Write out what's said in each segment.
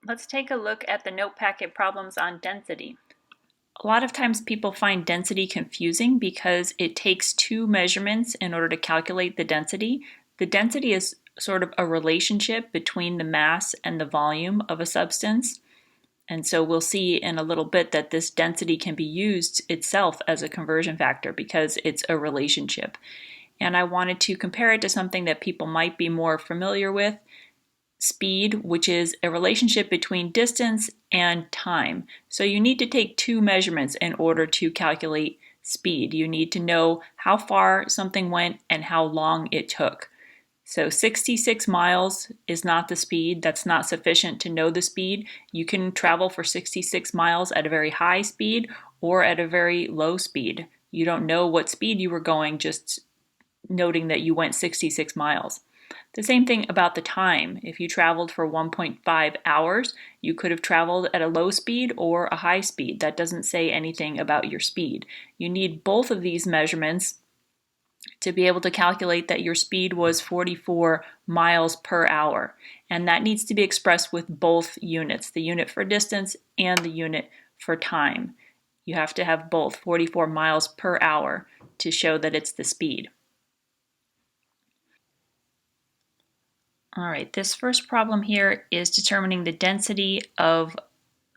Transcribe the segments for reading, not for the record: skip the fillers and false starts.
Let's take a look at the note packet problems on density. A lot of times people find density confusing because it takes two measurements in order to calculate the density. The density is sort of a relationship between the mass and the volume of a substance. And so we'll see in a little bit that this density can be used itself as a conversion factor because it's a relationship. And I wanted to compare it to something that people might be more familiar with, speed, which is a relationship between distance and time. So you need to take two measurements in order to calculate speed. You need to know how far something went and how long it took. So 66 miles is not the speed. That's not sufficient to know the speed. You can travel for 66 miles at a very high speed or at a very low speed. You don't know what speed you were going, just noting that you went 66 miles. The same thing about the time. If you traveled for 1.5 hours, you could have traveled at a low speed or a high speed. That doesn't say anything about your speed. You need both of these measurements to be able to calculate that your speed was 44 miles per hour. And that needs to be expressed with both units, the unit for distance and the unit for time. You have to have both 44 miles per hour to show that it's the speed. All right, this first problem here is determining the density of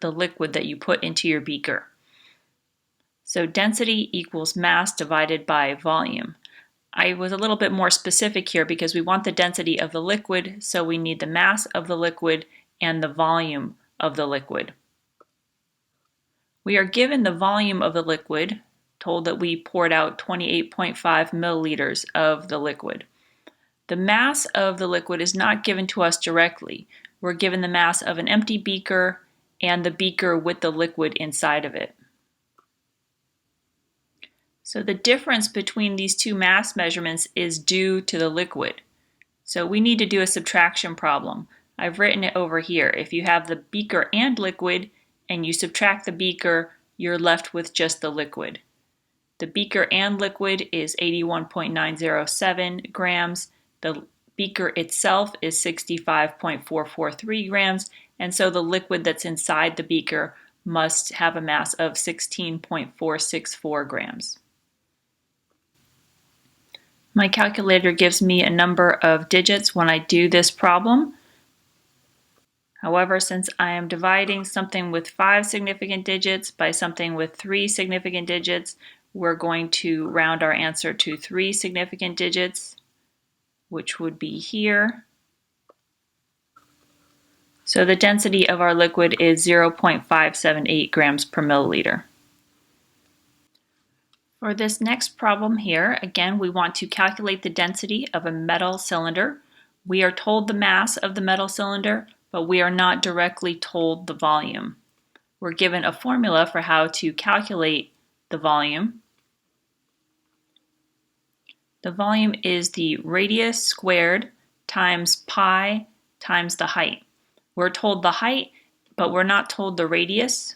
the liquid that you put into your beaker. So density equals mass divided by volume. I was a little bit more specific here because we want the density of the liquid, so we need the mass of the liquid and the volume of the liquid. We are given the volume of the liquid, told that we poured out 28.5 milliliters of the liquid. The mass of the liquid is not given to us directly. We're given the mass of an empty beaker and the beaker with the liquid inside of it. So the difference between these two mass measurements is due to the liquid. So we need to do a subtraction problem. I've written it over here. If you have the beaker and liquid and you subtract the beaker, you're left with just the liquid. The beaker and liquid is 81.907 grams. The beaker itself is 65.443 grams, and so the liquid that's inside the beaker must have a mass of 16.464 grams. My calculator gives me a number of digits when I do this problem. However, since I am dividing something with 5 significant digits by something with 3 significant digits, we're going to round our answer to 3 significant digits, which would be here. So the density of our liquid is 0.578 grams per milliliter. For this next problem here, again, we want to calculate the density of a metal cylinder. We are told the mass of the metal cylinder, but we are not directly told the volume. We're given a formula for how to calculate the volume. The volume is the radius squared times pi times the height. We're told the height, but we're not told the radius.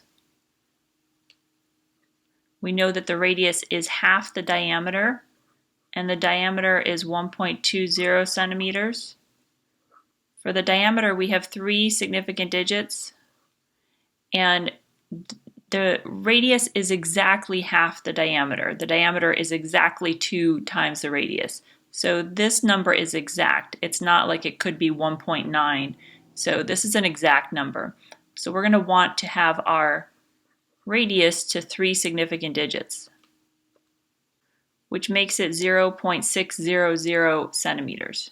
We know that the radius is half the diameter, and the diameter is 1.20 centimeters. For the diameter, we have 3 significant digits, and the radius is exactly half the diameter. The diameter is exactly 2 times the radius. So this number is exact. It's not like it could be 1.9. So this is an exact number. So we're going to want to have our radius to 3 significant digits, which makes it 0.600 centimeters.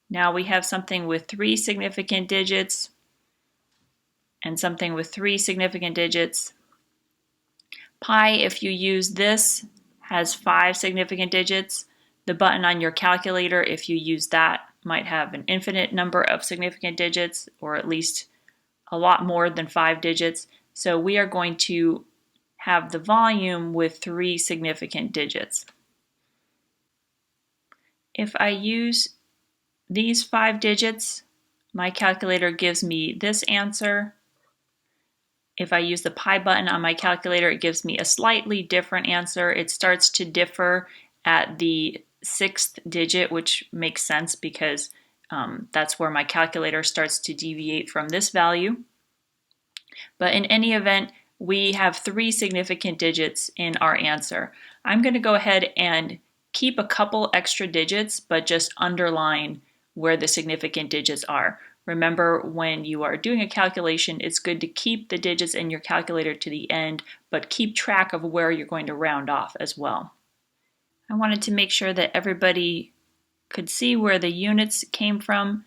Now we have something with 3 significant digits and something with 3 significant digits. Pi, if you use this, has 5 significant digits. The button on your calculator, if you use that, might have an infinite number of significant digits, or at least a lot more than 5 digits. So we are going to have the volume with 3 significant digits. If I use these 5 digits, my calculator gives me this answer. If I use the pi button on my calculator, it gives me a slightly different answer. It starts to differ at the 6th digit, which makes sense because that's where my calculator starts to deviate from this value. But in any event, we have 3 significant digits in our answer. I'm going to go ahead and keep a couple extra digits, but just underline where the significant digits are. Remember, when you are doing a calculation, it's good to keep the digits in your calculator to the end, but keep track of where you're going to round off as well. I wanted to make sure that everybody could see where the units came from.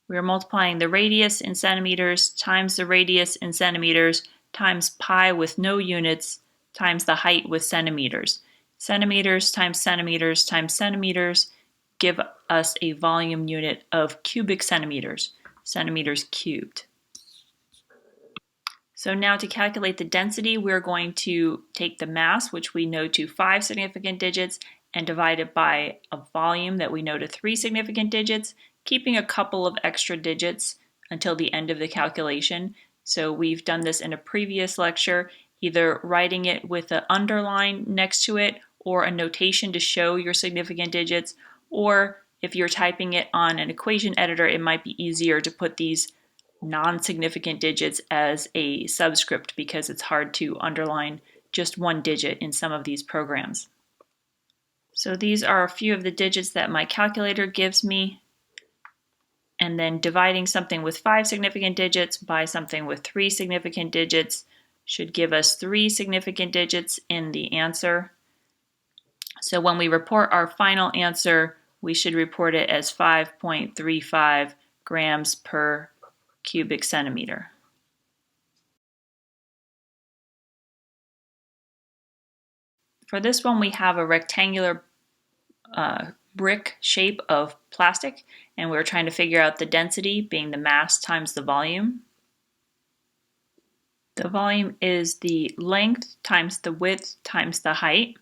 We are multiplying the radius in centimeters times the radius in centimeters times pi with no units times the height with centimeters. Centimeters times centimeters times centimeters give us a volume unit of cubic centimeters, centimeters cubed. So now to calculate the density, we're going to take the mass, which we know to 5 significant digits, and divide it by a volume that we know to 3 significant digits, keeping a couple of extra digits until the end of the calculation. So we've done this in a previous lecture, either writing it with an underline next to it or a notation to show your significant digits, or if you're typing it on an equation editor, it might be easier to put these non-significant digits as a subscript because it's hard to underline just one digit in some of these programs. So these are a few of the digits that my calculator gives me, and then dividing something with 5 significant digits by something with 3 significant digits should give us 3 significant digits in the answer. So when we report our final answer, we should report it as 5.35 grams per cubic centimeter. For this one, we have a rectangular brick shape of plastic, and we're trying to figure out the density, being the mass times the volume. The volume is the length times the width times the height.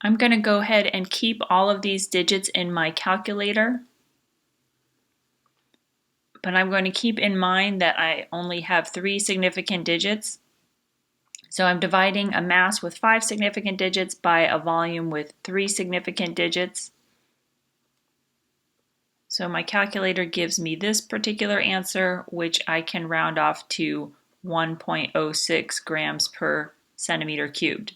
I'm going to go ahead and keep all of these digits in my calculator, but I'm going to keep in mind that I only have 3 significant digits. So I'm dividing a mass with 5 significant digits by a volume with 3 significant digits. So my calculator gives me this particular answer, which I can round off to 1.06 grams per centimeter cubed.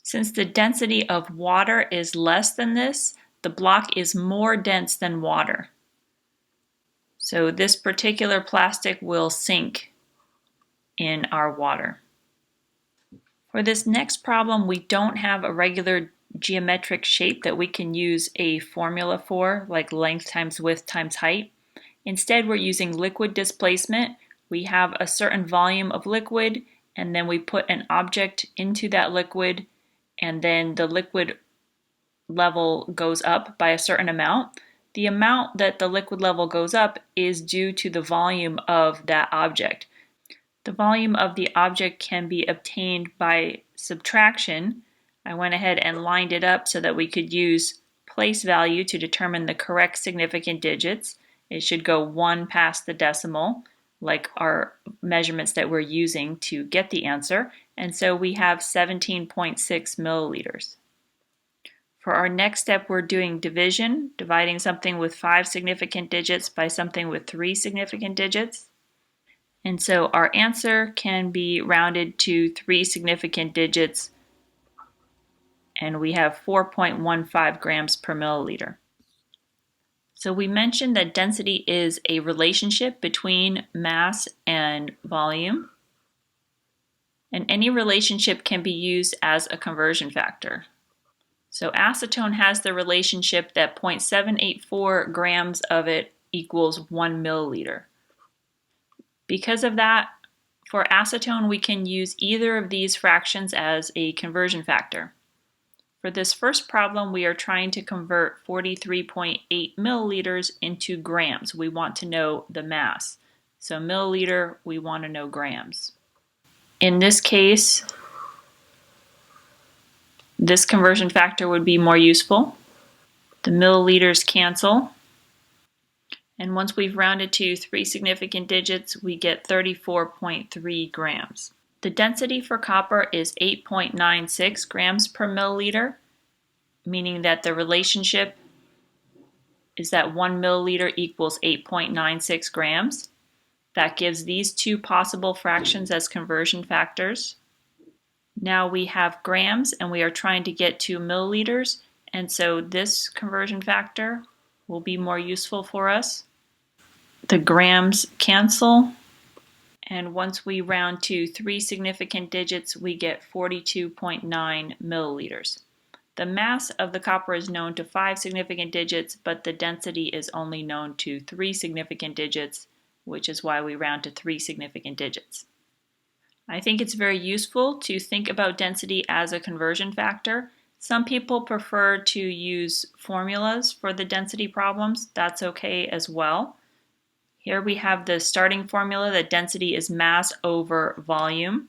Since the density of water is less than this, the block is more dense than water. So this particular plastic will sink in our water. For this next problem, we don't have a regular geometric shape that we can use a formula for, like length times width times height. Instead, we're using liquid displacement. We have a certain volume of liquid, and then we put an object into that liquid, and then the liquid level goes up by a certain amount. The amount that the liquid level goes up is due to the volume of that object. The volume of the object can be obtained by subtraction. I went ahead and lined it up so that we could use place value to determine the correct significant digits. It should go 1 past the decimal, like our measurements that we're using to get the answer. And so we have 17.6 milliliters. For our next step, we're doing division, dividing something with 5 significant digits by something with 3 significant digits. And so our answer can be rounded to 3 significant digits, and we have 4.15 grams per milliliter. So we mentioned that density is a relationship between mass and volume, and any relationship can be used as a conversion factor. So acetone has the relationship that 0.784 grams of it equals 1 milliliter. Because of that, for acetone, we can use either of these fractions as a conversion factor. For this first problem, we are trying to convert 43.8 milliliters into grams. We want to know the mass. So milliliter, we want to know grams. In this case, this conversion factor would be more useful. The milliliters cancel. And once we've rounded to 3 significant digits, we get 34.3 grams. The density for copper is 8.96 grams per milliliter, meaning that the relationship is that 1 milliliter equals 8.96 grams. That gives these two possible fractions as conversion factors. Now we have grams and we are trying to get to milliliters, and so this conversion factor will be more useful for us. The grams cancel, and once we round to 3 significant digits, we get 42.9 milliliters. The mass of the copper is known to 5 significant digits, but the density is only known to 3 significant digits, which is why we round to 3 significant digits. I think it's very useful to think about density as a conversion factor. Some people prefer to use formulas for the density problems. That's okay as well. Here we have the starting formula that density is mass over volume.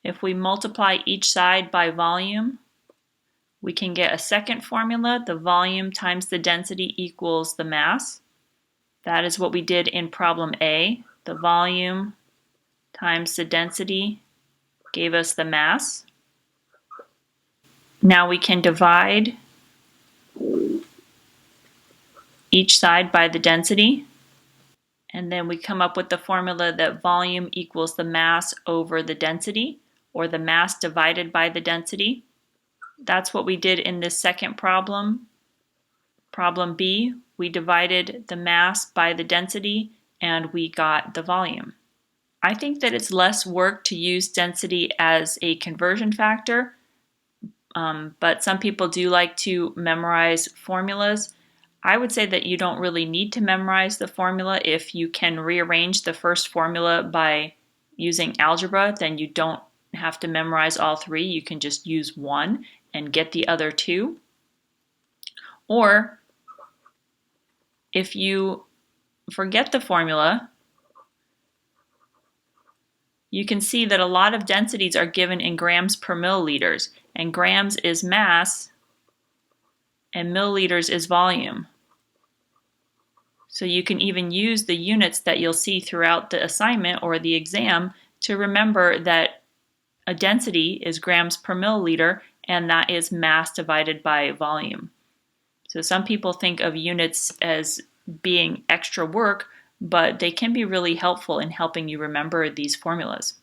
If we multiply each side by volume, we can get a second formula. The volume times the density equals the mass. That is what we did in problem A. The volume times the density gave us the mass. Now we can divide each side by the density, and then we come up with the formula that volume equals the mass over the density, or the mass divided by the density. That's what we did in this second problem. Problem B, we divided the mass by the density and we got the volume. I think that it's less work to use density as a conversion factor, but some people do like to memorize formulas. I would say that you don't really need to memorize the formula. If you can rearrange the first formula by using algebra, then you don't have to memorize all three. You can just use one and get the other two. Or if you forget the formula, you can see that a lot of densities are given in grams per milliliters, and grams is mass and milliliters is volume. So you can even use the units that you'll see throughout the assignment or the exam to remember that a density is grams per milliliter, and that is mass divided by volume. So some people think of units as being extra work, but they can be really helpful in helping you remember these formulas.